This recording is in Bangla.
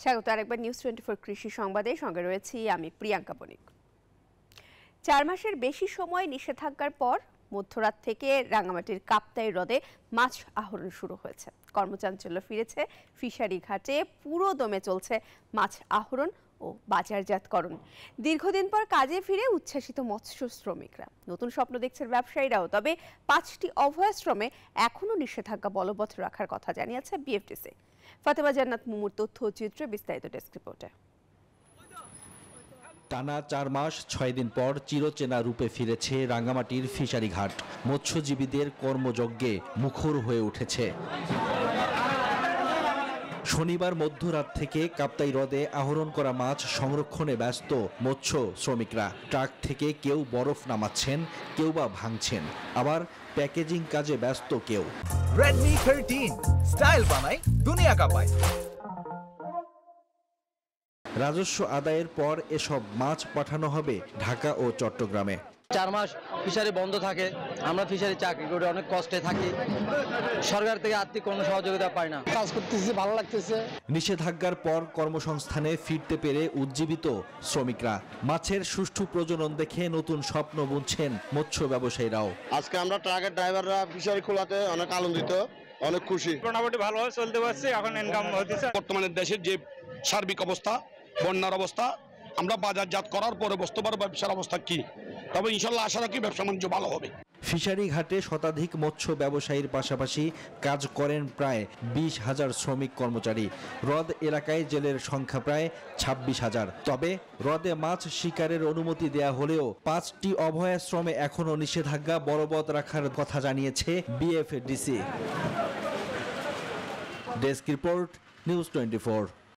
স্বাগত আরেকবার নিউজ 24 কৃষি সংবাদে, সঙ্গে রয়েছি আমি প্রিয়াঙ্কা বণিক। 4 মাসের বেশি সময় নিষেধাজ্ঞার পর মধ্যরাত থেকে রাঙ্গামাটির কাপ্তাই হ্রদে মাছ আহরণ শুরু হয়েছে। কর্মচাঞ্চল্য ফিরেছে ফিশারি ঘাটে, পুরো দমে চলছে মাছ আহরণ ও বাজারজাতকরণ। দীর্ঘদিন পর কাজে ফিরে উচ্ছ্বাসিত মৎস্য শ্রমিকরা। নতুন স্বপ্ন দেখছেন ব্যবসায়ীরাও। তবে 5টি অভয়াশ্রমে এখনও নিষেধাজ্ঞা বলবৎ রাখার কথা জানিয়েছে বিএফটিসি। ফাতেমা জান্নাত মুমুর তথ্য ও চিত্রে বিস্তারিত ডেস্ক রিপোর্টে। টানা 4 মাস 6 দিন পর চিরচেনা রূপে ফিরেছে রাঙ্গামাটির ফিশারি ঘাট। মৎস্যজীবীদের কর্মযজ্ঞে মুখর হয়ে উঠেছে। শনিবার মধ্যরাত থেকে কাপ্তাই হ্রদে আহরণ করা মাছ সংরক্ষণে ব্যস্ত মৎস্য শ্রমিকরা। ট্রাক থেকে কেউ বরফ নামাচ্ছেন, কেউ বা ভাঙছেন, আবার প্যাকেজিং কাজে ব্যস্ত কেউ। Redmi 13 স্টাইল বানাই দুনিয়া কাঁপায়। রাজস্ব আদায়ের পর এসব মাছ পাঠানো হবে ঢাকা ও চট্টগ্রামে। 4 মাস ফিশারি বন্ধ থাকে, আমরা ফিশারি চাকরি করে অনেক কষ্টে থাকি, সরকার থেকে আর্থিক কোনো সহযোগিতা পাই না। কাজ করতেছি, ভালো লাগতেছে। নিষেধাজ্ঞার পর কর্মসংস্থানে ফিরতে পেরে উজ্জীবিত শ্রমিকরা। মাছের সুষ্ঠু প্রজনন দেখে নতুন স্বপ্ন বুনছেন মৎস্য ব্যবসায়ীরাও। আজকে আমরা ট্রাকের ড্রাইভাররা ফিশারি খোলাতে অনেক আনন্দিত, অনেক খুশি। মোটামুটি ভালোভাবে চলতে পারছি, এখন ইনকাম হচ্ছে। বর্তমানে দেশের যে সার্বিক অবস্থা, বন্যার অবস্থা, আমরা বাজারজাত করার পরে বুঝতে পারবো ব্যবসার অবস্থা কি। তবে ইনশাল্লাহ আশা রাখি ব্যবসা বাণিজ্য ভালো হবে। ফিশারি ঘাটে শতাধিক মৎস্য ব্যবসায়ীর পাশাপাশি কাজ করেন প্রায় 20,000 শ্রমিক কর্মচারী। হ্রদ এলাকায় জেলের সংখ্যা প্রায় 26,000। তবে হ্রদে মাছ শিকারের অনুমতি দেয়া হলেও 5টি অভয়াশ্রমে এখনও নিষেধাজ্ঞা বলবৎ রাখার কথা জানিয়েছে বিএফডিসি। Desk report, news 24।